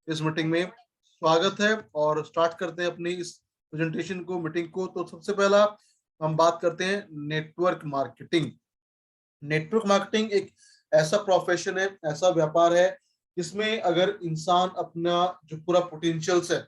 इस मीटिंग में स्वागत है और स्टार्ट करते हैं अपनी इस प्रेजेंटेशन को, मीटिंग को। तो सबसे पहला हम बात करते हैं नेटवर्क मार्केटिंग। नेटवर्क मार्केटिंग एक ऐसा प्रोफेशन है, ऐसा व्यापार है जिसमें अगर इंसान अपना जो पूरा पोटेंशियल्स है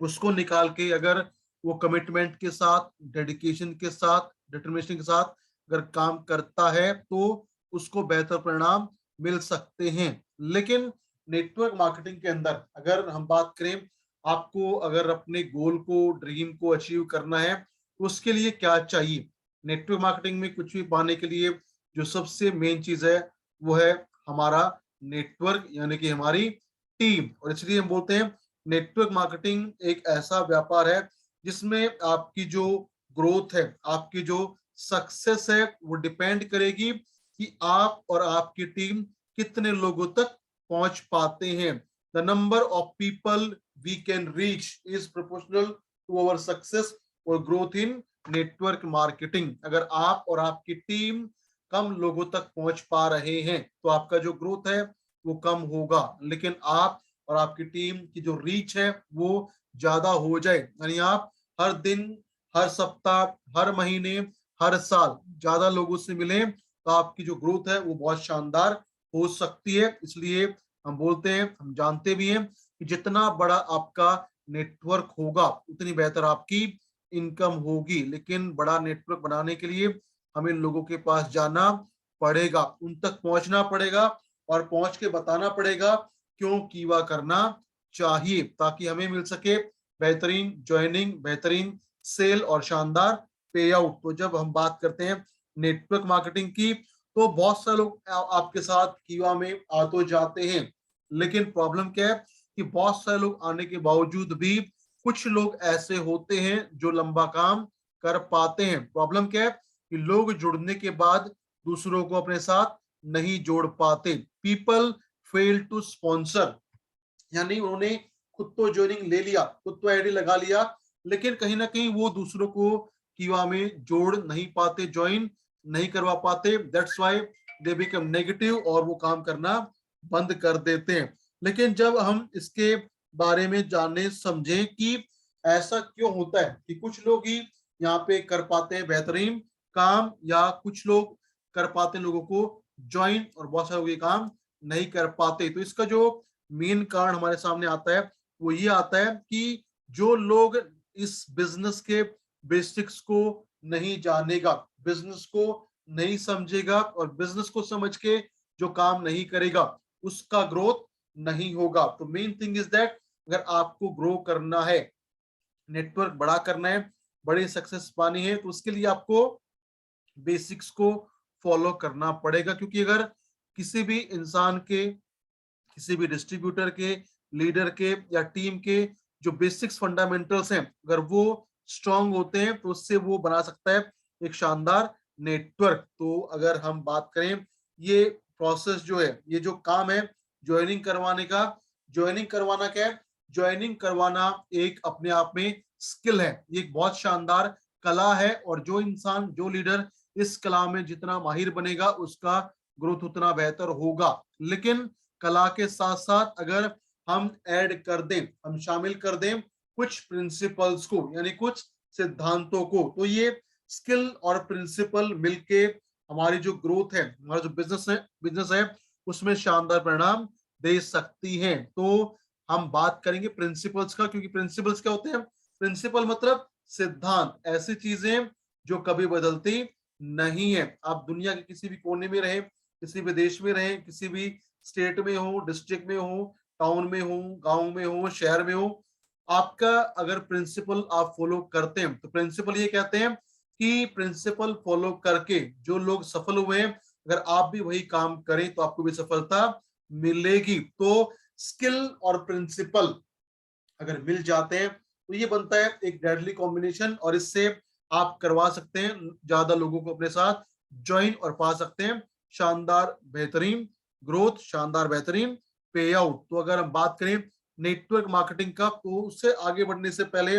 उसको निकाल के अगर वो कमिटमेंट के साथ, डेडिकेशन के साथ, डिटर्मिनेशन के साथ अगर काम करता है तो उसको बेहतर परिणाम मिल सकते हैं। लेकिन नेटवर्क मार्केटिंग के अंदर अगर हम बात करें, आपको अगर अपने गोल को, ड्रीम को अचीव करना है तो उसके लिए क्या चाहिए? नेटवर्क मार्केटिंग में कुछ भी पाने के लिए जो सबसे मेन चीज है वो है हमारा नेटवर्क, यानी कि हमारी टीम। और इसलिए हम बोलते हैं नेटवर्क मार्केटिंग एक ऐसा व्यापार है जिसमें आपकी जो ग्रोथ है, आपकी जो सक्सेस है, वो डिपेंड करेगी कि आप और आपकी टीम कितने लोगों तक पहुंच पाते हैं। The number of people we can reach is proportional to our success और ग्रोथ इन नेटवर्क मार्केटिंग। अगर आप और आपकी टीम कम लोगों तक पहुंच पा रहे हैं तो आपका जो ग्रोथ है वो कम होगा। लेकिन आप और आपकी टीम की जो रीच है वो ज्यादा हो जाए, यानी आप हर दिन, हर सप्ताह, हर महीने, हर साल ज्यादा लोगों से मिले तो आपकी जो ग्रोथ है वो बहुत शानदार हो सकती है। इसलिए हम बोलते हैं, हम जानते भी हैं कि जितना बड़ा आपका नेटवर्क होगा उतनी बेहतर आपकी इनकम होगी। लेकिन बड़ा नेटवर्क बनाने के लिए हमें लोगों के पास जाना पड़ेगा, उन तक पहुंचना पड़ेगा और पहुंच के बताना पड़ेगा क्यों कीवा करना चाहिए, ताकि हमें मिल सके बेहतरीन ज्वाइनिंग, बेहतरीन सेल और शानदार पे आउट। तो जब हम बात करते हैं नेटवर्क मार्केटिंग की तो बहुत सारे लोग आपके साथ कीवा में आ तो जाते हैं, लेकिन प्रॉब्लम क्या है कि बहुत सारे लोग आने के बावजूद भी कुछ लोग ऐसे होते हैं जो लंबा काम कर पाते हैं। प्रॉब्लम क्या है कि लोग जुड़ने के बाद दूसरों को अपने साथ नहीं जोड़ पाते। पीपल फेल टू स्पॉन्सर, यानी उन्होंने खुद तो ज्वाइनिंग ले लिया, खुद तो आईडी लगा लिया, लेकिन कहीं ना कहीं वो दूसरों को कीवा में जोड़ नहीं पाते, ज्वाइन नहीं करवा पाते। That's why they become negative और वो काम करना बंद कर देते हैं। लेकिन जब हम इसके बारे में जाने समझें कि ऐसा क्यों होता है कि कुछ लोग ही यहाँ पे कर पाते हैं बेहतरीन काम, या कुछ लोग कर पाते हैं लोगों को ज्वाइन और बहुत सारे लोग ये काम नहीं कर पाते, तो इसका जो मेन कारण हमारे सामने आता है वो ये आता है कि जो लोग इस बिजनेस के बेसिक्स को नहीं जानेगा, बिजनेस को नहीं समझेगा और बिजनेस को समझ के जो काम नहीं करेगा उसका ग्रोथ नहीं होगा। तो मेन थिंग इज दैट अगर आपको ग्रो करना है, नेटवर्क बड़ा करना है, बड़ी सक्सेस पानी है, तो उसके लिए आपको बेसिक्स को फॉलो करना पड़ेगा। क्योंकि अगर किसी भी इंसान के, किसी भी डिस्ट्रीब्यूटर के, लीडर के या टीम के जो बेसिक्स फंडामेंटल्स हैं अगर वो स्ट्रांग होते हैं तो उससे वो बना सकता है एक शानदार नेटवर्क। तो अगर हम बात करें, ये प्रोसेस जो है, ये जो काम है ज्वाइनिंग करवाने का, ज्वाइनिंग करवाना क्या है? ज्वाइनिंग करवाना एक अपने आप में स्किल है, ये एक बहुत शानदार कला है। और जो इंसान, जो लीडर इस कला में जितना माहिर बनेगा उसका ग्रोथ उतना बेहतर होगा। लेकिन कला के साथ साथ अगर हम ऐड कर दें, हम शामिल कर दें कुछ प्रिंसिपल्स को, यानी कुछ सिद्धांतों को, तो ये स्किल और प्रिंसिपल मिलके हमारी जो ग्रोथ है, हमारा जो बिजनेस है उसमें शानदार परिणाम दे सकती हैं। तो हम बात करेंगे प्रिंसिपल्स का, क्योंकि प्रिंसिपल्स क्या होते हैं? प्रिंसिपल मतलब सिद्धांत, ऐसी चीजें जो कभी बदलती नहीं है। आप दुनिया के किसी भी कोने में रहे, किसी भी देश में रहे, किसी भी स्टेट में हो, डिस्ट्रिक्ट में हो, टाउन में हो, गांव में हो, शहर में हो, आपका अगर प्रिंसिपल आप फॉलो करते हैं तो प्रिंसिपल ये कहते हैं कि प्रिंसिपल फॉलो करके जो लोग सफल हुए हैं, अगर आप भी वही काम करें तो आपको भी सफलता मिलेगी। तो स्किल और प्रिंसिपल अगर मिल जाते हैं तो ये बनता है एक डेडली कॉम्बिनेशन, और इससे आप करवा सकते हैं ज्यादा लोगों को अपने साथ ज्वाइन और पा सकते हैं शानदार बेहतरीन ग्रोथ, शानदार बेहतरीन पे आउट। तो अगर हम बात करें नेटवर्क मार्केटिंग का, तो उससे आगे बढ़ने से पहले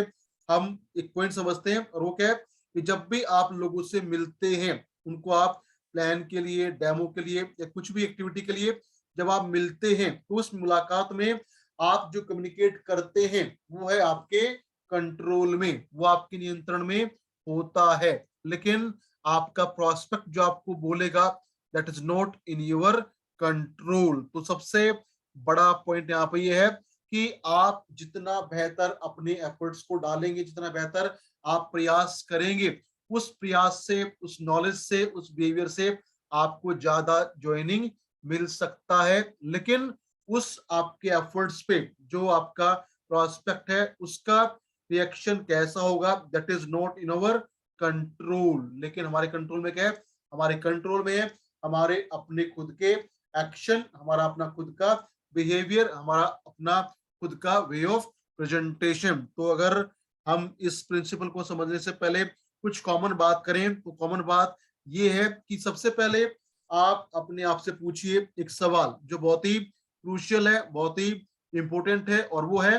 हम एक पॉइंट समझते हैं, और वो क्या है कि जब भी आप लोगों से मिलते हैं, उनको आप प्लान के लिए, डेमो के लिए या कुछ भी एक्टिविटी के लिए जब आप मिलते हैं तो उस मुलाकात में आप जो कम्युनिकेट करते हैं वो है आपके कंट्रोल में, वो आपके नियंत्रण में होता है, लेकिन आपका प्रोस्पेक्ट जो आपको बोलेगा that is not in your control. तो सबसे बड़ा पॉइंट यहाँ पे ये है कि आप जितना बेहतर अपने एफर्ट्स को डालेंगे, जितना बेहतर आप प्रयास करेंगे, उस प्रयास से, उस नॉलेज से, उस बिहेवियर से आपको ज्यादा ज्वाइनिंग मिल सकता है। लेकिन उस आपके एफर्ट्स पे जो आपका प्रोस्पेक्ट है उसका रिएक्शन कैसा होगा that is not in our control. लेकिन हमारे कंट्रोल में क्या है? हमारे कंट्रोल में है हमारे अपने खुद के एक्शन, हमारा अपना खुद का बिहेवियर, हमारा अपना खुद का वे ऑफ प्रेजेंटेशन। तो अगर हम इस प्रिंसिपल को समझने से पहले कुछ कॉमन बात करें तो कॉमन बात ये है कि सबसे पहले आप अपने आप से पूछिए एक सवाल जो बहुत ही क्रूशियल है, बहुत ही इंपॉर्टेंट है, और वो है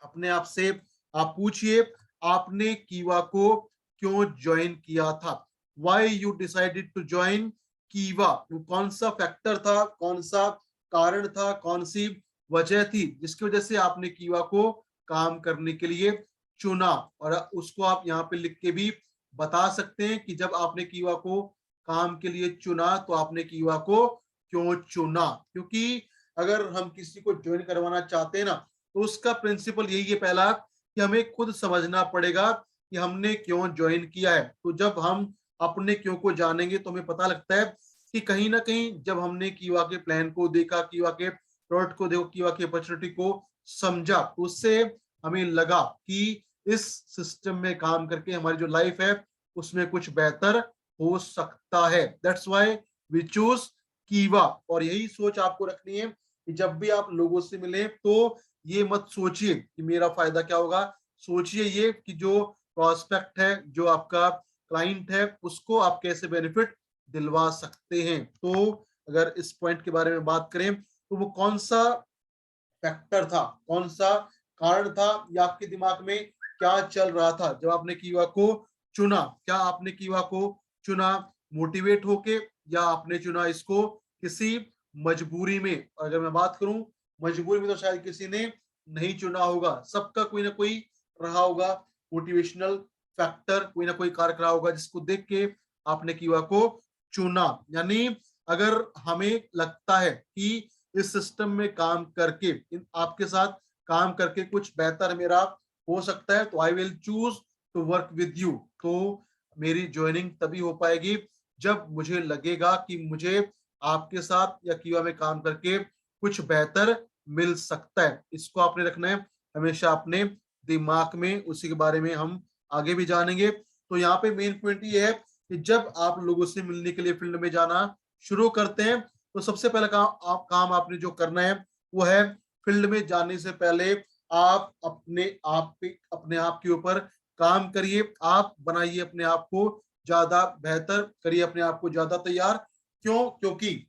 अपने आप से आप पूछिए आपने कीवा को क्यों ज्वाइन किया था? Why you decided to join Kiwa? कौन सा फैक्टर था, कौन सा कारण था, कौन सी वजह थी जिसकी वजह से आपने कीवा को काम करने के लिए चुना? और उसको आप यहाँ पे लिख के भी बता सकते हैं कि जब आपने कीवा को काम के लिए चुना तो आपने कीवा को क्यों चुना। क्योंकि अगर हम किसी को ज्वाइन करवाना चाहते हैं ना तो उसका प्रिंसिपल यही है पहला कि हमें खुद समझना पड़ेगा कि हमने क्यों ज्वाइन किया है। तो जब हम अपने क्यों को जानेंगे तो हमें पता लगता है कि कहीं ना कहीं जब हमने कीवा के प्लान को देखा, कीवा के प्रोडक्ट को देखो, कीवा की अपॉर्चुनिटी को समझा, तो उससे हमें लगा कि इस सिस्टम में काम करके हमारी जो लाइफ है उसमें कुछ बेहतर हो सकता है। दैट्स व्हाई वी चूज कीवा। और यही सोच आपको रखनी है कि जब भी आप लोगों से मिले तो ये मत सोचिए कि मेरा फायदा क्या होगा, सोचिए ये कि जो प्रोस्पेक्ट है, जो आपका क्लाइंट है, उसको आप कैसे बेनिफिट दिलवा सकते हैं। तो अगर इस पॉइंट के बारे में बात करें तो वो कौन सा फैक्टर था, कौन सा कारण था, या आपके दिमाग में क्या चल रहा था जब आपने कीवा को चुना? क्या आपने कीवा को चुना मोटिवेट होके, या आपने चुना इसको किसी मजबूरी में? अगर मैं बात करूं मजबूरी में तो शायद किसी ने नहीं चुना होगा, सबका कोई ना कोई रहा होगा मोटिवेशनल फैक्टर, कोई ना कोई कारक रहा होगा जिसको देख के आपने कीवा को चुना। यानी अगर हमें लगता है कि इस सिस्टम में काम करके, इन आपके साथ काम करके कुछ बेहतर मेरा हो सकता है तो I will choose to work with you. तो मेरी ज्वाइनिंग तभी हो पाएगी जब मुझे लगेगा कि मुझे आपके साथ या कीवा में काम करके कुछ बेहतर मिल सकता है। इसको आपने रखना है हमेशा अपने दिमाग में, उसी के बारे में हम आगे भी जानेंगे। तो यहाँ पे मेन पॉइंट ये है कि जब आप लोगों से मिलने के लिए फील्ड में जाना शुरू करते हैं तो सबसे पहला काम आपने जो करना है वो है फील्ड में जाने से पहले आप अपने आप के ऊपर काम करिए, आप बनाइए अपने आप को ज्यादा बेहतर, करिए अपने आप को ज्यादा तैयार। क्यों? क्योंकि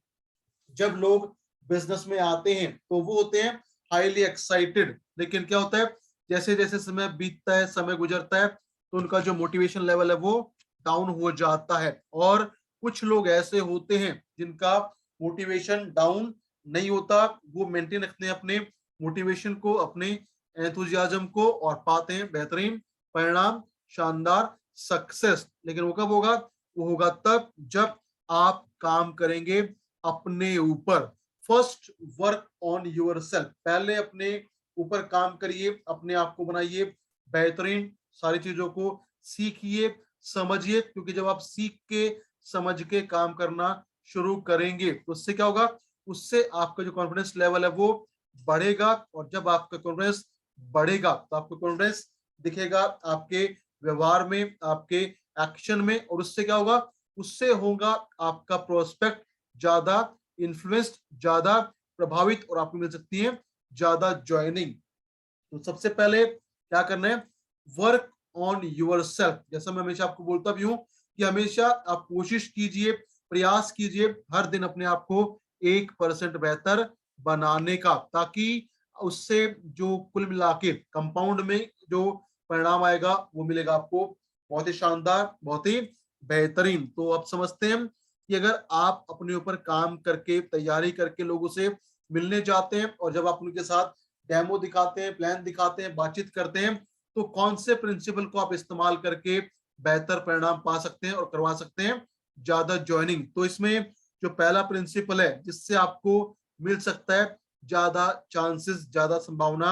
जब लोग बिजनेस में आते हैं तो वो होते हैं हाईली एक्साइटेड, लेकिन क्या होता है जैसे जैसे समय बीतता है, समय गुजरता है, तो उनका जो मोटिवेशन लेवल है वो डाउन हो जाता है। और कुछ लोग ऐसे होते हैं जिनका मोटिवेशन डाउन नहीं होता, वो मेंटेन रखते हैं अपने मोटिवेशन को, अपने एंथुजियाज्म को, और पाते हैं बेहतरीन परिणाम, शानदार सक्सेस। लेकिन वो कब होगा? वो होगा तब जब आप काम करेंगे अपने ऊपर। First work on your self, पहले अपने ऊपर काम करिए, अपने आप को बनाइए बेहतरीन, सारी चीजों को सीखिए, समझिए। क्योंकि जब आप सीख के समझ के काम करना शुरू करेंगे तो उससे क्या होगा? उससे आपका जो कॉन्फिडेंस लेवल है वो बढ़ेगा, और जब आपका कॉन्फिडेंस बढ़ेगा तो आपका कॉन्फिडेंस दिखेगा आपके व्यवहार में, आपके एक्शन में, और उससे क्या होगा? उससे होगा आपका प्रोस्पेक्ट ज्यादा इन्फ्लुएंस्ड, ज्यादा प्रभावित, और आपको मिल सकती है ज्यादा ज्वाइनिंग। तो सबसे पहले क्या करना है? Work on yourself. जैसा मैं हमेशा आपको बोलता भी हूँ कि हमेशा आप कोशिश कीजिए, प्रयास कीजिए हर दिन अपने आप को 1% बेहतर बनाने का, ताकि उससे जो कुल मिला के कंपाउंड में जो परिणाम आएगा वो मिलेगा आपको बहुत ही शानदार, बहुत ही बेहतरीन। तो अब समझते हैं कि अगर आप अपने ऊपर काम करके, तैयारी करके लोगों से मिलने जाते हैं और जब आप उनके साथ डेमो दिखाते हैं, प्लान दिखाते हैं, बातचीत करते हैं, तो कौन से प्रिंसिपल को आप इस्तेमाल करके बेहतर परिणाम पा सकते हैं और करवा सकते हैं ज्यादा ज्वाइनिंग। तो इसमें जो पहला प्रिंसिपल है जिससे आपको मिल सकता है ज्यादा चांसेस, ज्यादा संभावना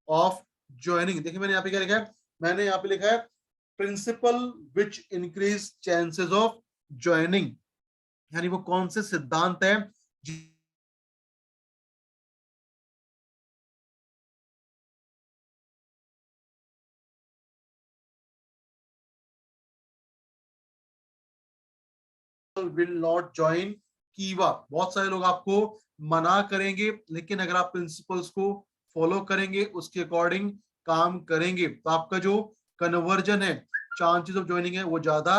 ऑफ ज्वाइनिंग, देखिए मैंने यहाँ पे क्या लिखा है, मैंने यहाँ पे लिखा है principal which increase chances of joining, यानी वो कौन से सिद्धांत है विल नॉट ज्वाइन कीवा। बहुत सारे लोग आपको मना करेंगे, लेकिन अगर आप प्रिंसिपल्स को फॉलो करेंगे, उसके अकॉर्डिंग काम करेंगे, तो आपका जो कन्वर्जन है, चांसेस ऑफ ज्वाइनिंग है, वो ज्यादा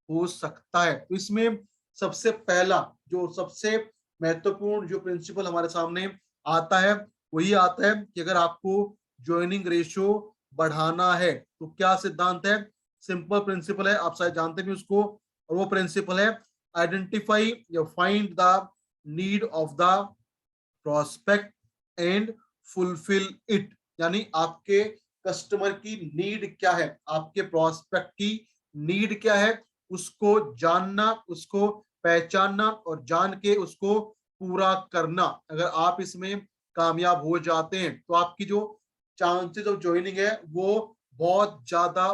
हो सकता है। तो इसमें सबसे पहला जो सबसे महत्वपूर्ण जो प्रिंसिपल हमारे सामने आता है वो ये आता है कि अगर आपको ज्वाइनिंग रेशियो बढ़ाना है तो क्या सिद्धांत है, सिंपल प्रिंसिपल है, आप शायद जानते भी उसको, और वो प्रिंसिपल है आइडेंटिफाई या find the need of the prospect and fulfil it, यानी आपके कस्टमर की नीड क्या है, आपके प्रोस्पेक्ट की नीड क्या है, उसको जानना, उसको पहचानना और जान के उसको पूरा करना। अगर आप इसमें कामयाब हो जाते हैं तो आपकी जो चांसेस ऑफ ज्वाइनिंग है वो बहुत ज्यादा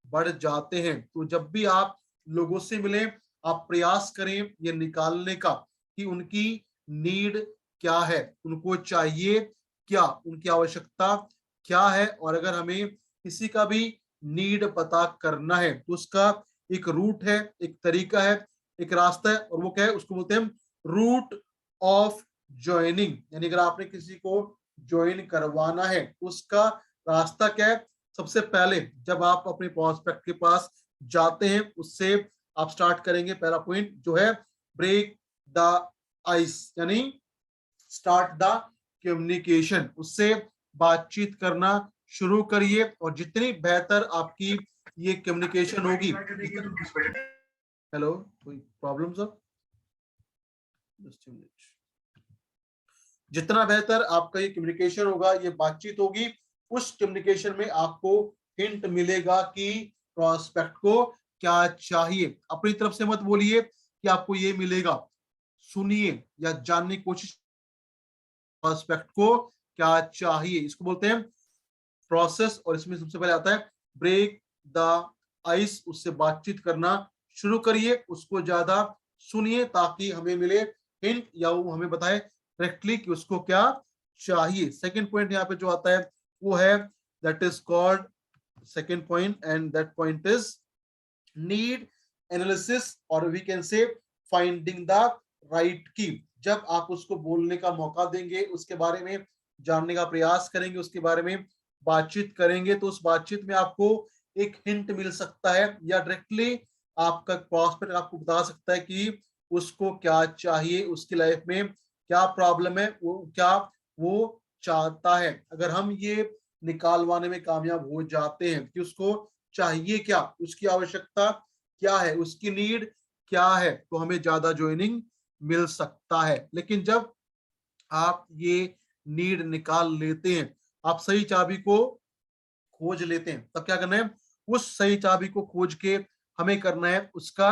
बढ़ जाते हैं। तो जब भी आप लोगों से मिलें, आप प्रयास करें ये निकालने का कि उनकी नीड क्या है, उनको चाहिए क्या, उनकी आवश्यकता क्या है, और अगर हमें किसी का भी नीड पता करना है तो उसका एक रूट है, एक तरीका है, एक रास्ता है, और वो क्या है, उसको बोलते हैं रूट ऑफ ज्वाइनिंग। यानी अगर आपने किसी को ज्वाइन करवाना है तो उसका रास्ता क्या है, सबसे पहले जब आप अपने प्रोस्पेक्ट के पास जाते हैं उससे आप स्टार्ट करेंगे। पहला पॉइंट जो है ब्रेक द आइस, यानी स्टार्ट द कम्युनिकेशन, उससे बातचीत करना शुरू करिए, और जितनी बेहतर आपकी ये कम्युनिकेशन होगी, हेलो कोई प्रॉब्लम सर, जितना बेहतर आपका ये कम्युनिकेशन होगा, ये बातचीत होगी, उस कम्युनिकेशन में आपको हिंट मिलेगा कि प्रोस्पेक्ट को क्या चाहिए। अपनी तरफ से मत बोलिए कि आपको ये मिलेगा, सुनिए या जानने की कोशिश प्रोस्पेक्ट को क्या चाहिए, इसको बोलते हैं प्रोसेस। और इसमें सबसे पहले आता है ब्रेक द आइस, उससे बातचीत करना शुरू करिए, उसको ज्यादा सुनिए ताकि हमें मिले हिंट या वो हमें बताए डायरेक्टली कि उसको क्या चाहिए। सेकंड पॉइंट यहाँ पे जो आता है वो है that is called second point, and that point is need analysis, और we can say finding the right key. जब आप उसको बोलने का मौका देंगे, उसके बारे में जानने का प्रयास करेंगे, उसके बारे में बातचीत करेंगे, तो उस बातचीत में आपको एक हिंट मिल सकता है, या डायरेक्टली आपका प्रॉस्पेक्ट आपको बता सकता है कि उसको क्या चाहिए, उसकी लाइफ में क्या प्रॉब्लम है, वो क्या वो चाहता है। अगर हम ये निकालवाने में कामयाब हो जाते हैं कि उसको चाहिए क्या, उसकी आवश्यकता क्या है, उसकी नीड क्या है, तो हमें ज्यादा ज्वाइनिंग मिल सकता है। लेकिन जब आप ये नीड निकाल लेते हैं, आप सही चाबी को खोज लेते हैं, तब क्या करना है, उस सही चाबी को खोज के हमें करना है उसका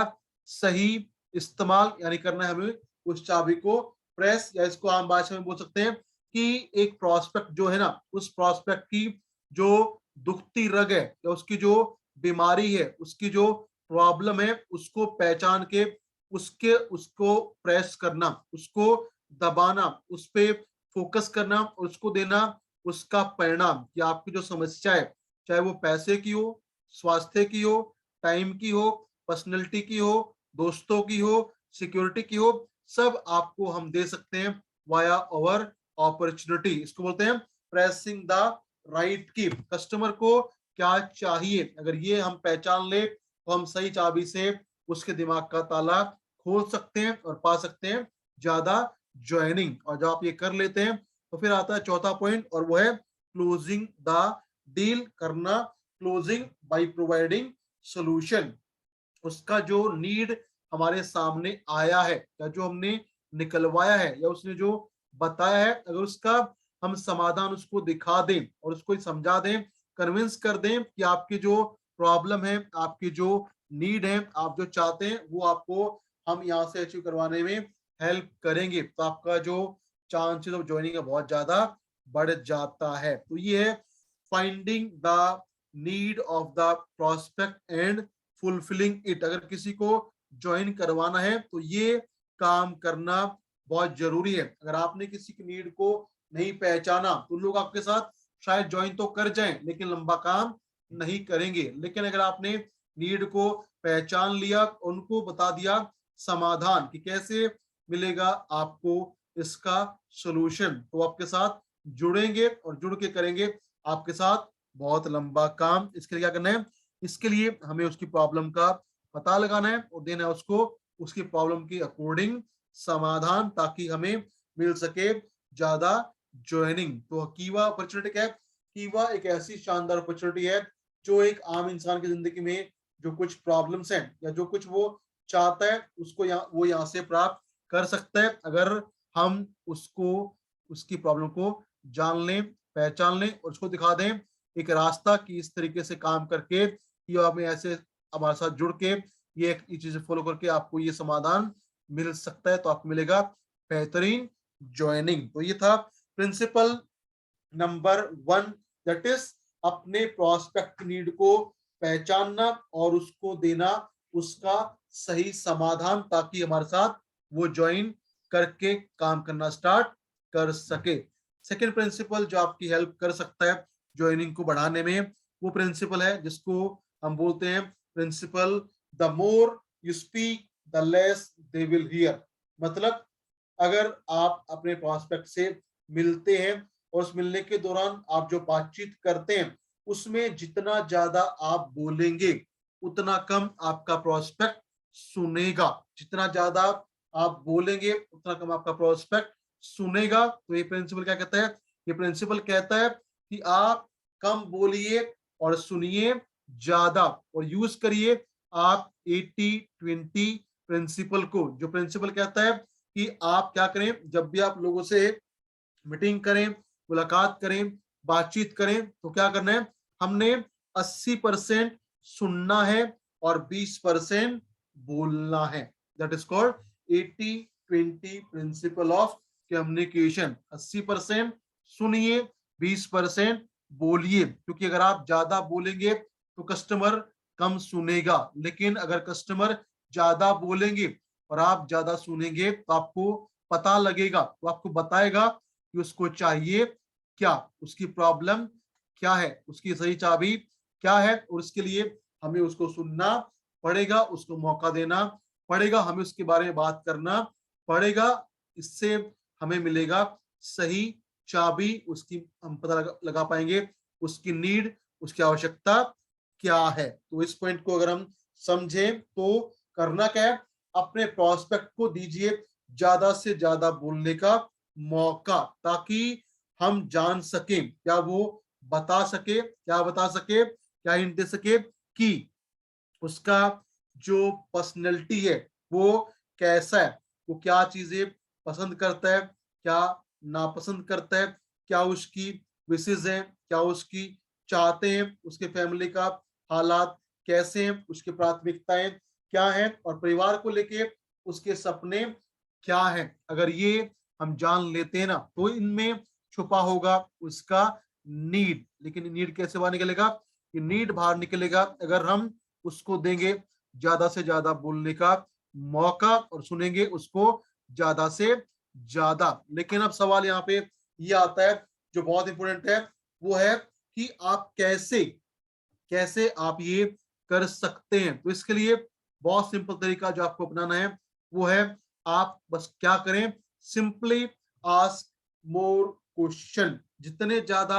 सही इस्तेमाल, यानी करना है हमें उस चाबी को प्रेस, या इसको आम भाषा में बोल सकते हैं कि एक प्रोस्पेक्ट जो है ना, उस प्रोस्पेक्ट की जो दुखती रग है या उसकी जो बीमारी है, उसकी जो प्रॉब्लम है, उसको पहचान के उसके उसको प्रेस करना, उसको दबाना, उस पे फोकस करना, उसको देना उसका परिणाम, कि आपकी जो समस्या है, चाहे वो पैसे की हो, स्वास्थ्य की हो, टाइम की हो, पर्सनैलिटी की हो, दोस्तों की हो, सिक्योरिटी की हो, सब आपको हम दे सकते हैं वाया ओवर अपॉर्चुनिटी। इसको बोलते हैं प्रेसिंग द राइट की। कस्टमर को क्या चाहिए, अगर ये हम पहचान ले तो हम सही चाबी से उसके दिमाग का ताला खोल सकते हैं और पा सकते हैं ज्यादा ज्वाइनिंग। और जब आप ये कर लेते हैं तो फिर आता है चौथा पॉइंट, और वो है क्लोजिंग द डील करना। क्लोजिंग बाय प्रोवाइडिंग सोल्यूशन, उसका जो नीड हमारे सामने आया है या जो हमने निकलवाया है या उसने जो बताया है, अगर उसका हम समाधान उसको दिखा दें और उसको समझा दें, कन्विंस कर दें कि आपकी जो प्रॉब्लम है, आपकी जो नीड है, आप जो चाहते हैं वो आपको हम यहाँ से अचीव करवाने में हेल्प करेंगे, तो आपका जो चांसेस ऑफ ज्वाइनिंग है बहुत ज्यादा बढ़ जाता है। तो ये है finding the need of the prospect and fulfilling it. अगर किसी को ज्वाइन करवाना है तो ये काम करना बहुत जरूरी है। अगर आपने किसी की नीड को नहीं पहचाना तो लोग आपके साथ शायद ज्वाइन तो कर जाएं लेकिन लंबा काम नहीं करेंगे। लेकिन अगर आपने नीड को पहचान लिया, उनको बता दिया समाधान कि कैसे मिलेगा आपको इसका सॉल्यूशन, तो आपके साथ जुड़ेंगे और जुड़ के करेंगे आपके साथ बहुत लंबा काम। इसके लिए क्या करना है, इसके लिए हमें उसकी प्रॉब्लम का पता लगाना है और देना है उसको उसकी प्रॉब्लम की अकॉर्डिंग समाधान, ताकि हमें मिल सके ज्यादा ज्वाइनिंग। तो कीवा अपॉर्चुनिटी क्या है? कीवा एक ऐसी शानदार अपॉर्चुनिटी है जो एक आम इंसान की जिंदगी में जो कुछ प्रॉब्लम्स हैं या जो कुछ वो चाहता है उसको वो यहाँ से प्राप्त कर सकता है, अगर हम उसको उसकी प्रॉब्लम को जान लें, पहचान लें और उसको दिखा दें एक रास्ता कि इस तरीके से काम करके कि हमें ऐसे हमारे साथ जुड़ के ये चीजें फॉलो करके आपको ये समाधान मिल सकता है, तो आपको मिलेगा बेहतरीन ज्वाइनिंग। तो ये था प्रिंसिपल नंबर 1, दैट इज अपने प्रोस्पेक्ट नीड को पहचानना और उसको देना उसका सही समाधान, ताकि हमारे साथ वो ज्वाइन करके काम करना स्टार्ट कर सके। सेकेंड प्रिंसिपल जो आपकी हेल्प कर सकता है ज्वाइनिंग को बढ़ाने में, वो प्रिंसिपल है जिसको हम बोलते हैं principle the more you speak the less they will hear. मतलब अगर आप अपने प्रोस्पेक्ट से मिलते हैं और उस मिलने के दौरान आप जो बातचीत करते हैं उसमें जितना ज्यादा आप बोलेंगे उतना कम आपका प्रोस्पेक्ट सुनेगा। जितना ज्यादा आप बोलेंगे उतना कम आपका प्रोस्पेक्ट सुनेगा। तो ये प्रिंसिपल क्या कहता है? ये प्रिंसिपल कहता है कि आप कम बोलिए और सुनिए ज्यादा, और यूज करिए आप 80-20 प्रिंसिपल को। जो प्रिंसिपल कहता है कि आप क्या करें, जब भी आप लोगों से मीटिंग करें, मुलाकात करें, बातचीत करें, तो क्या करना है, हमने 80% सुनना है और 20% बोलना है। That is called 80-20 principle of communication. 80% सुनिए, 20% बोलिए, क्योंकि अगर आप ज्यादा बोलेंगे तो कस्टमर कम सुनेगा, लेकिन अगर कस्टमर ज्यादा बोलेंगे और आप ज्यादा सुनेंगे तो आपको पता लगेगा, तो आपको बताएगा कि उसको चाहिए क्या, उसकी प्रॉब्लम क्या है, उसकी सही चाबी क्या है, और उसके लिए हमें उसको सुनना पड़ेगा, उसको मौका देना पड़ेगा, हमें उसके बारे में बात करना पड़ेगा। इससे हमें मिलेगा सही चाबी, उसकी हम पता लगा पाएंगे उसकी नीड, उसकी आवश्यकता क्या है। तो इस पॉइंट को अगर हम समझें तो करना क्या है, अपने प्रोस्पेक्ट को दीजिए ज्यादा से ज्यादा बोलने का मौका, ताकि हम जान सके क्या वो बता सके, क्या बता सके, क्या हिंट दे सके कि उसका जो पर्सनैलिटी है वो कैसा है, वो क्या चीजें पसंद करता है, क्या नापसंद करता है, क्या उसकी विशेष है, क्या उसकी चाहते हैं, उसके फैमिली का हालात कैसे हैं, उसकी प्राथमिकताएं क्या है, और परिवार को लेके उसके सपने क्या है। अगर ये हम जान लेते हैं ना तो इनमें छुपा होगा उसका नीड। लेकिन नीड कैसे बाहर निकलेगा? ये नीड बाहर निकलेगा अगर हम उसको देंगे ज्यादा से ज्यादा बोलने का मौका और सुनेंगे उसको ज्यादा से ज्यादा। लेकिन अब सवाल यहाँ पे ये आता है जो बहुत इंपॉर्टेंट है, वो है कि आप कैसे कैसे आप ये कर सकते हैं। तो इसके लिए बहुत सिंपल तरीका जो आपको अपनाना है वो है, आप बस क्या करें, सिंपली आस्क मोर क्वेश्चन। जितने ज्यादा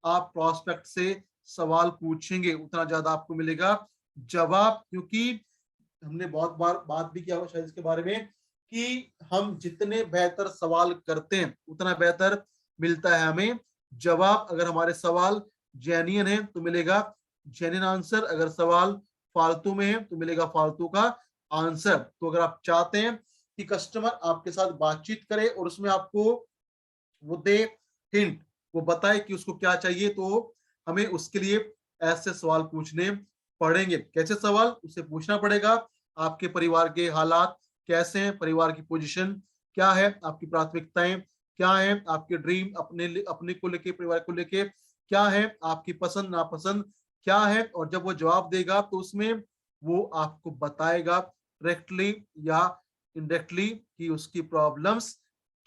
आप प्रोस्पेक्ट से सवाल पूछेंगे उतना ज्यादा आपको मिलेगा जवाब, क्योंकि हमने बहुत बार बात भी किया हुआ शायद इसके बारे में कि हम जितने बेहतर सवाल करते हैं उतना बेहतर मिलता है हमें जवाब। अगर हमारे सवाल जेन्युइन है तो मिलेगा जेन्युइन आंसर, अगर सवाल फालतू में है तो मिलेगा फालतू का आंसर। तो अगर आप चाहते हैं कि कस्टमर आपके साथ बातचीत करे और उसमें आपको वो दे हिंट, वो बताए कि उसको क्या चाहिए, तो हमें उसके लिए ऐसे सवाल पूछने पड़ेंगे। कैसे सवाल? उसे पूछना पड़ेगा आपके परिवार के हालात कैसे हैं, परिवार की पोजीशन क्या है, आपकी प्राथमिकताएं क्या है, आपके ड्रीम अपने को लेके, परिवार को लेके क्या है, आपकी पसंद नापसंद क्या है। और जब वो जवाब देगा तो उसमें वो आपको बताएगा डायरेक्टली या इनडायरेक्टली कि उसकी प्रॉब्लम्स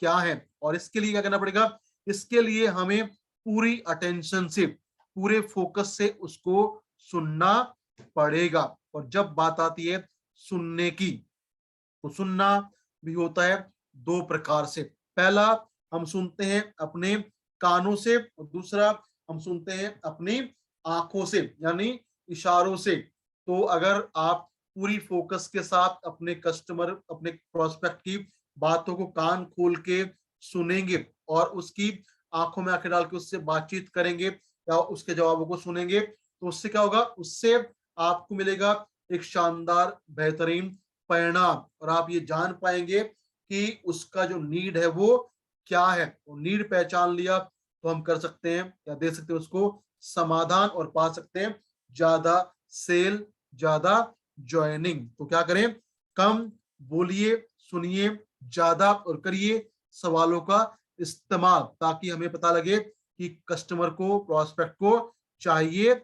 क्या है। और इसके लिए क्या करना पड़ेगा? इसके लिए हमें पूरी अटेंशन से, पूरे फोकस से उसको सुनना पड़ेगा। और जब बात आती है सुनने की, तो सुनना भी होता है दो प्रकार से। पहला, हम सुनते हैं अपने कानों से, और दूसरा हम सुनते हैं अपनी आंखों से, यानी इशारों से। तो अगर आप पूरी फोकस के साथ अपने कस्टमर, अपने प्रोस्पेक्ट की बातों को कान खोल के सुनेंगे और उसकी आंखों में आंखें डाल के उससे बातचीत करेंगे या उसके जवाबों को सुनेंगे, तो उससे क्या होगा? उससे आपको मिलेगा एक शानदार बेहतरीन परिणाम, और आप ये जान पाएंगे कि उसका जो नीड है वो क्या है। और नीड पहचान लिया तो हम कर सकते हैं या दे सकते हैं उसको समाधान, और पा सकते हैं ज्यादा सेल, ज्यादा ज्वाइनिंग। तो क्या करें? कम बोलिए, सुनिए ज्यादा, और करिए सवालों का इस्तेमाल, ताकि हमें पता लगे कि कस्टमर को, प्रोस्पेक्ट को चाहिए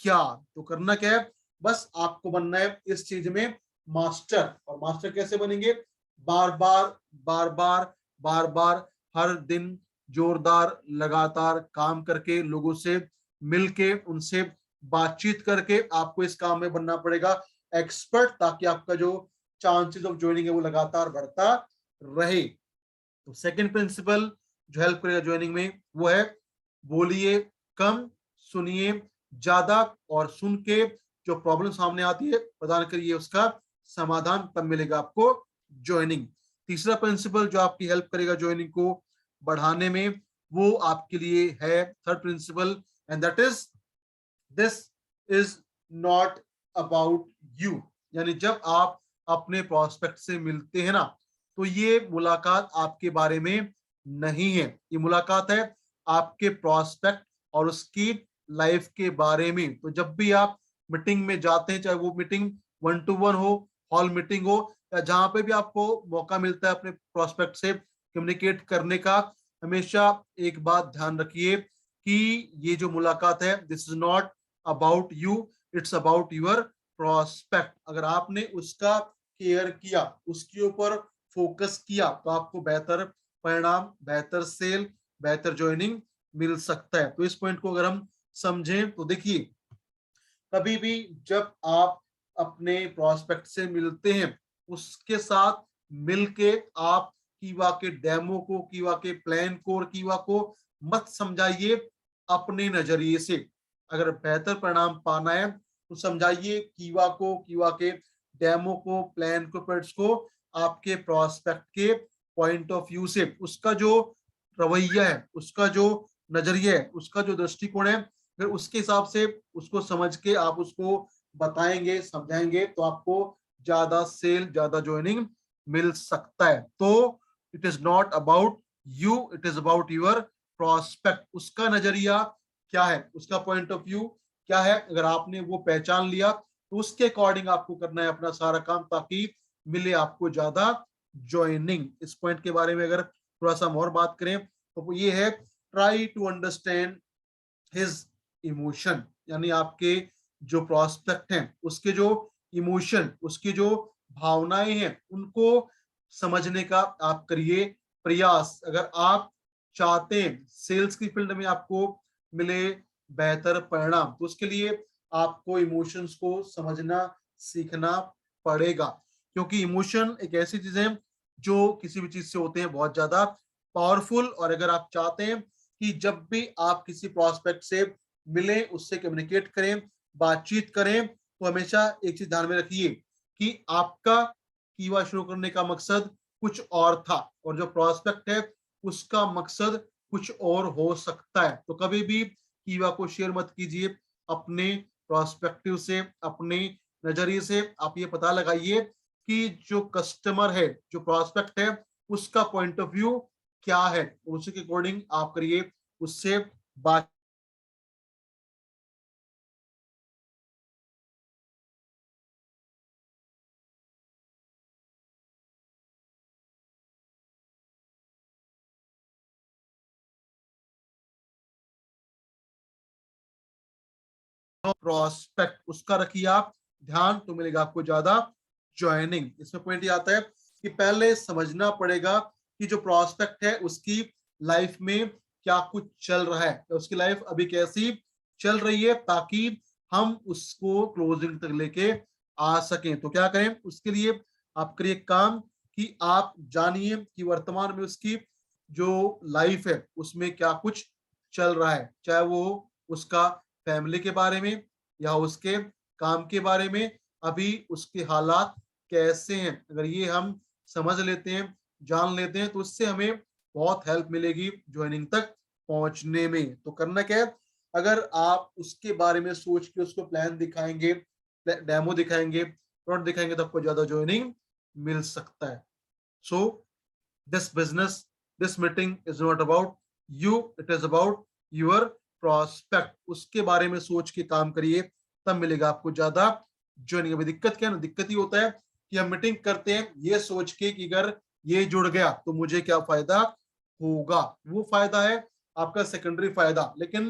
क्या। तो करना क्या है? बस आपको बनना है इस चीज में मास्टर। और मास्टर कैसे बनेंगे? बार बार, बार बार, बार बार, हर दिन जोरदार लगातार काम करके, लोगों से मिलके, उनसे बातचीत करके आपको इस काम में बनना पड़ेगा एक्सपर्ट, ताकि आपका जो चांसेस ऑफ ज्वाइनिंग है वो लगातार बढ़ता रहे। तो सेकंड प्रिंसिपल जो हेल्प करेगा ज्वाइनिंग में वो है बोलिए कम, सुनिए ज्यादा, और सुन के जो प्रॉब्लम सामने आती है प्रदान करिए उसका समाधान, तब मिलेगा आपको ज्वाइनिंग। तीसरा प्रिंसिपल जो आपकी हेल्प करेगा ज्वाइनिंग को बढ़ाने में, वो आपके लिए है third principal, and that is this is not about you. यानी जब आप अपने प्रोस्पेक्ट से मिलते हैं ना, तो ये मुलाकात आपके बारे में नहीं है, ये मुलाकात है आपके प्रोस्पेक्ट और उसकी लाइफ के बारे में। तो जब भी आप मीटिंग में जाते हैं, चाहे वो मीटिंग 1 to 1 हो, हॉल मीटिंग हो, या जहां पे भी आपको मौका मिलता है अपने प्रोस्पेक्ट से कम्युनिकेट करने का, हमेशा एक बात ध्यान रखिए कि ये जो मुलाकात है, this is not about you, it's about your prospect. अगर आपने उसका केयर किया, उसके ऊपर फोकस किया, तो आपको बेहतर परिणाम, बेहतर सेल, बेहतर ज्वाइनिंग मिल सकता है। तो इस पॉइंट को अगर हम समझें तो देखिए, कभी भी जब आप अपने प्रोस्पेक्ट से मिलते हैं, उसके साथ मिलके आप कीवा के डेमो को, कीवा के प्लान को और कीवा को मत समझाइए अपने नजरिए से। अगर बेहतर परिणाम पाना है तो समझाइए कीवा को, कीवा के डेमो को, प्लान को, पेट्स को आपके प्रोस्पेक्ट के पॉइंट ऑफ व्यू से। उसका जो रवैया है, उसका जो नजरिया है, उसका जो दृष्टिकोण है, फिर उसके हिसाब से उसको समझ के आप उसको बताएंगे, समझाएंगे, तो आपको ज्यादा सेल, ज्यादा ज्वाइनिंग मिल सकता है। तो it is not about you, it is about your prospect. उसका नजरिया क्या है, उसका पॉइंट ऑफ व्यू क्या है, अगर आपने वो पहचान लिया तो उसके अकॉर्डिंग आपको करना है अपना सारा काम, ताकि मिले आपको ज्यादा ज्वाइनिंग। इस पॉइंट के बारे में अगर थोड़ा सा हम और बात करें तो ये है, try to understand his emotion. यानी आपके जो प्रोस्पेक्ट हैं उसके जो इमोशन, उसकी जो भावनाएं हैं, उनको समझने का आप करिए प्रयास। अगर आप चाहते हैं सेल्स की फील्ड में आपको मिले बेहतर परिणाम, तो उसके लिए आपको इमोशंस को समझना सीखना पड़ेगा। क्योंकि इमोशन एक ऐसी चीज है जो किसी भी चीज से होते हैं बहुत ज्यादा पावरफुल। और अगर आप चाहते हैं कि जब भी आप किसी प्रोस्पेक्ट से मिलें, उससे कम्युनिकेट करें, बातचीत करें, तो हमेशा एक चीज ध्यान में रखिए कि आपका कीवा शुरू करने का मकसद कुछ और था, और जो प्रोस्पेक्ट है उसका मकसद कुछ और हो सकता है। तो कभी भी कीवा को शेयर मत कीजिए अपने प्रोस्पेक्टिव से, अपने नजरिए से। आप ये पता लगाइए कि जो कस्टमर है, जो प्रोस्पेक्ट है, उसका पॉइंट ऑफ व्यू क्या है, उसी के अकॉर्डिंग आप करिए उससे बात प्रोस्पेक्ट उसका रखिए आप ध्यान, तो मिलेगा आपको ज्यादा ज्वाइनिंग। इसमें पॉइंट ये आता है कि पहले समझना पड़ेगा कि जो प्रोस्पेक्ट है उसकी लाइफ में क्या कुछ चल रहा है, तो उसकी लाइफ अभी कैसी चल रही है, ताकि हम उसको क्लोजिंग तक लेके आ सकें। तो क्या करें उसके लिए, आप करिए काम कि आप जानिए कि वर्तमान में उसकी जो लाइफ है उसमें क्या कुछ चल रहा है, चाहे वो उसका फैमिली के बारे में या उसके काम के बारे में, अभी उसके हालात कैसे हैं। अगर ये हम समझ लेते हैं, जान लेते हैं, तो उससे हमें बहुत हेल्प मिलेगी ज्वाइनिंग तक पहुंचने में। तो करना क्या है, अगर आप उसके बारे में सोच के उसको प्लान दिखाएंगे, डेमो दिखाएंगे, प्रोडक्ट दिखाएंगे, तो आपको ज्यादा ज्वाइनिंग मिल सकता है। सो this business, this meeting is not about you, it is about your prospect। उसके बारे में सोच के काम करिए, तब मिलेगा आपको ज्यादा ज्वाइनिंग। अभी दिक्कत क्या है ना, दिक्कत ये होता है कि हम मीटिंग करते हैं ये सोच के कि अगर ये जुड़ गया तो मुझे क्या फायदा होगा, वो फायदा है आपका सेकेंडरी फायदा। लेकिन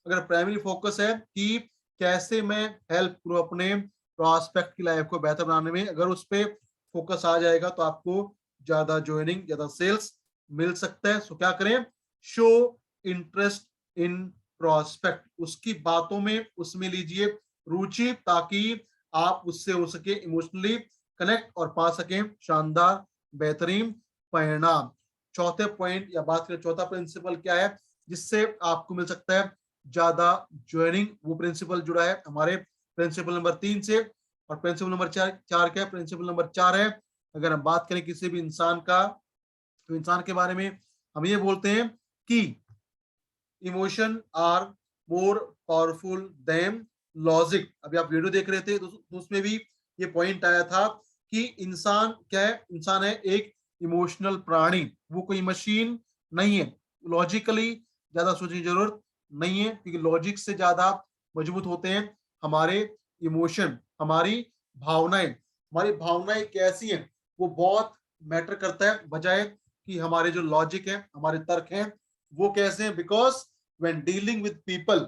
अगर प्राइमरी फोकस है कि कैसे मैं हेल्प करूं अपने प्रॉस्पेक्ट की लाइफ को बेहतर बनाने में, अगर उस पर फोकस आ जाएगा तो आपको ज्यादा ज्वाइनिंग, ज्यादा सेल्स मिल सकता है। सो क्या करें, शो इंटरेस्ट इन प्रोस्पेक्ट, उसकी बातों में उसमें लीजिए रुचि, ताकि आप उससे हो सके इमोशनली कनेक्ट और पा सकें शानदार बेहतरीन परिणाम। चौथे पॉइंट या बात करें चौथा प्रिंसिपल क्या है जिससे आपको मिल सकता है ज्यादा ज्वाइनिंग, वो प्रिंसिपल जुड़ा है हमारे प्रिंसिपल नंबर 3 से। और प्रिंसिपल नंबर चार क्या है, प्रिंसिपल नंबर 4 है, अगर हम बात करें किसी भी इंसान का, तो इंसान के बारे में हम ये बोलते हैं कि emotion are more powerful than logic. अभी आप वीडियो देख रहे थे तो उसमें भी ये पॉइंट आया था कि इंसान क्या है, इंसान है एक इमोशनल प्राणी, वो कोई मशीन नहीं है। लॉजिकली ज्यादा सोचने की जरूरत नहीं है, क्योंकि लॉजिक से ज्यादा मजबूत होते हैं हमारे इमोशन, हमारी भावनाएं। हमारी भावनाएं कैसी हैं वो बहुत मैटर करता है, बजाय कि हमारे जो लॉजिक है, हमारे तर्क हैं वो कैसे हैं। Because when dealing with people,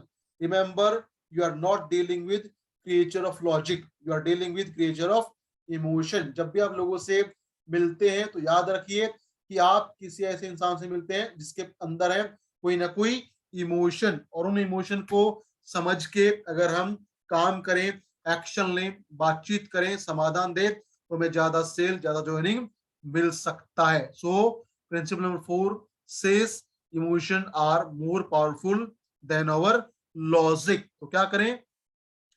remember, you are not dealing with creature of logic, you are dealing with creature of emotion। जब भी आप लोगों से मिलते हैं तो याद रखिए कि आप किसी ऐसे इंसान से मिलते हैं जिसके अंदर है कोई ना कोई इमोशन, और उन इमोशन को समझ के अगर हम काम करें, एक्शन लें, बातचीत करें, समाधान दें, तो हमें ज्यादा सेल, ज्यादा ज्वाइनिंग मिल सकता है। So principal number 4 says emotion are more powerful than our logic. तो क्या करें,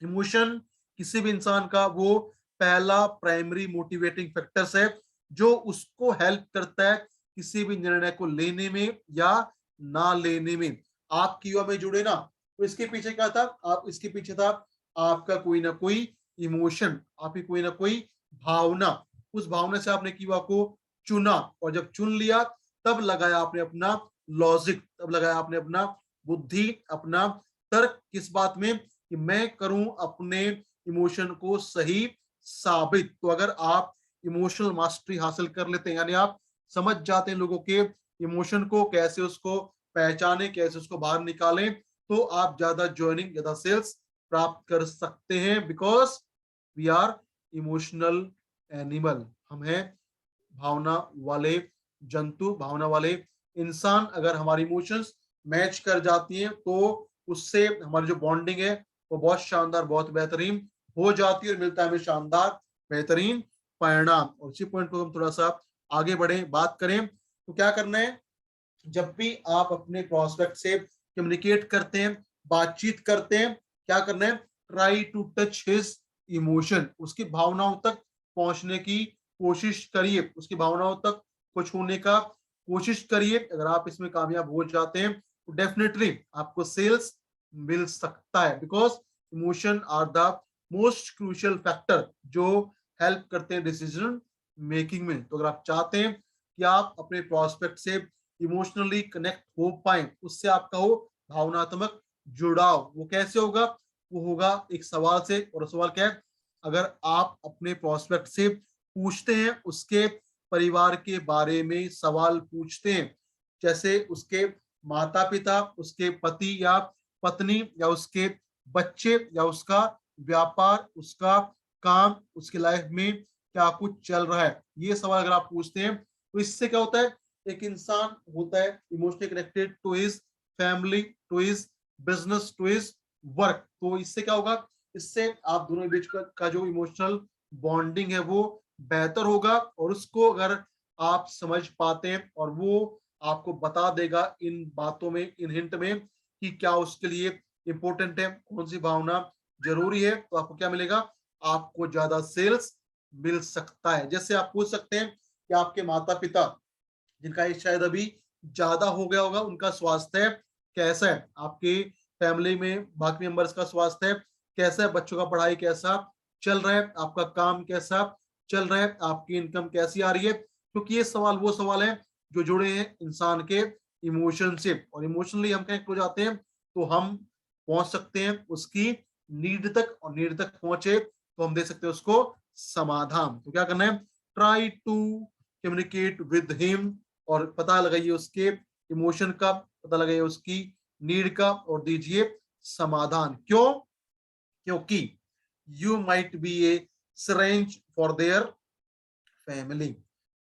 इमोशन किसी भी इंसान का वो पहला प्राइमरी मोटिवेटिंग फैक्टर्स है जो उसको हेल्प करता है किसी भी निर्णय को लेने में या ना लेने में। आप किया में जुड़े ना, तो इसके पीछे क्या था, आप इसके पीछे था आपका कोई ना कोई इमोशन, आपकी कोई ना कोई भावना। उस भावना से आपने किया को चुना, और जब चुन लिया तब लगाया आपने अपना लॉजिक, तब लगाया आपने अपना बुद्धि, अपना तर्क, किस बात में, कि मैं करूं अपने इमोशन को सही साबित। तो अगर आप इमोशनल मास्टरी हासिल कर लेते हैं, यानी आप समझ जाते हैं लोगों के इमोशन को, कैसे उसको पहचाने, कैसे उसको बाहर निकालें, तो आप ज्यादा ज्वाइनिंग, ज्यादा सेल्स प्राप्त कर सकते हैं। Because we are emotional animal, हम हैं भावना वाले जंतु, भावना वाले इंसान। अगर हमारी इमोशंस मैच कर जाती हैं तो उससे हमारी जो बॉन्डिंग है वो बहुत शानदार, बहुत बेहतरीन हो जाती है, और मिलता है हमें शानदार बेहतरीन परिणाम। और इसी पॉइंट को हम थोड़ा सा आगे बढ़े, बात करें तो क्या करना है, जब भी आप अपने प्रोस्पेक्ट से कम्युनिकेट करते हैं, बातचीत करते हैं, क्या करना है, try to touch his emotion, उसकी भावनाओं तक पहुंचने की कोशिश करिए, उसकी भावनाओं तक कुछ होने का कोशिश करिए। अगर आप इसमें कामयाब हो जाते हैं तो डेफिनेटली आपको सेल्स मिल सकता है। Because emotion are the most crucial factor जो हेल्प करते हैं डिसीजन मेकिंग में। तो अगर आप चाहते हैं कि आप अपने प्रोस्पेक्ट से इमोशनली कनेक्ट हो पाए, उससे आपका हो भावनात्मक जुड़ाव। वो कैसे होगा? वो होगा एक सवाल से, और सवाल क्या है? अगर आप अपने प्रोस्पेक्ट से पूछते हैं, उसके परिवार के बारे में सवाल पूछते हैं, जैसे उसके माता पिता, उसके पति या पत्नी, या उसके बच्चे, या उसका व्यापार, उसका काम, उसकी लाइफ में क्या कुछ चल रहा है, ये सवाल अगर आप पूछते हैं, तो इससे क्या होता है? एक इंसान होता है emotionally connected to his family, to his business, to his work. तो इससे क्या होगा? इससे आप दोनों के बीच का जो इमोशनल बॉन्डिंग है वो बेहतर होगा, और उसको अगर आप समझ पाते हैं और वो आपको बता देगा इन बातों में, इन हिंट में, कि क्या उसके लिए इंपॉर्टेंट है, कौन सी भावना जरूरी है, तो आपको क्या मिलेगा? आपको ज्यादा सेल्स मिल सकता है। जैसे आप पूछ सकते हैं कि आपके माता पिता, जिनका एज शायद अभी ज्यादा हो गया होगा, उनका स्वास्थ्य कैसा है? आपके फैमिली में बाकी मेंबर्स का स्वास्थ्य कैसा है? बच्चों का पढ़ाई कैसा चल रहा है? आपका काम कैसा चल रहा है? आपकी इनकम कैसी आ रही है? क्योंकि ये सवाल वो सवाल है जो जुड़े हैं इंसान के इमोशन से, और इमोशनली हम कनेक्ट हो जाते हैं तो हम पहुंच सकते हैं उसकी नीड तक, और नीड तक पहुंचे तो हम दे सकते हैं उसको समाधान। तो क्या करना है? Try to communicate with him, और पता लगाइए उसके इमोशन का, पता लगाइए उसकी नीड का, और दीजिए समाधान। क्यों? क्योंकि you might be A syringe for their family.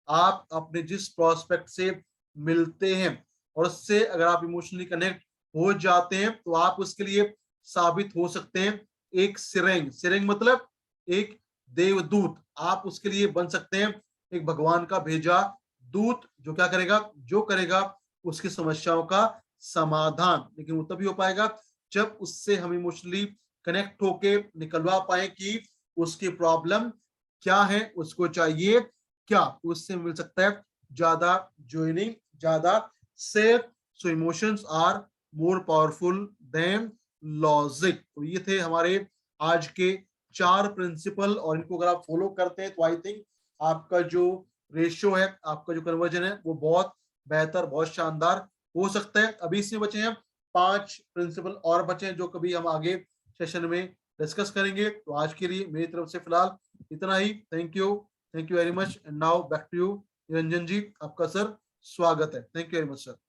आप अपने जिस प्रोस्पेक्ट से मिलते हैं और उससे अगर आप इमोशनली कनेक्ट हो जाते हैं, तो आप उसके लिए साबित हो सकते हैं एक सिरेंज। सिरेंज मतलब एक देवदूत। आप उसके लिए बन सकते हैं एक भगवान का भेजा दूत, जो क्या करेगा? जो करेगा उसकी समस्याओं का समाधान। लेकिन वो तभी हो पाएगा जब उससे हम इमोशनली कनेक्ट होके निकलवा पाए कि उसकी प्रॉब्लम क्या है, उसको चाहिए क्या। उससे मिल सकता है ज्यादा ज्वाइनिंग, ज्यादा safe. So emotions are more powerful than logic. तो ये थे हमारे आज के 4 प्रिंसिपल, और इनको अगर आप फॉलो करते हैं तो आई थिंक आपका जो रेशियो है, आपका जो कन्वर्जन है, वो बहुत बेहतर, बहुत शानदार हो सकता है। अभी इसमें बचे हैं 5 प्रिंसिपल और बचे हैं, जो कभी हम आगे सेशन में डिस्कस करेंगे। तो आज के लिए मेरी तरफ से फिलहाल इतना ही। Thank you very much. And now back to you Niranjan ji, आपका सर स्वागत है। Thank you very much sir.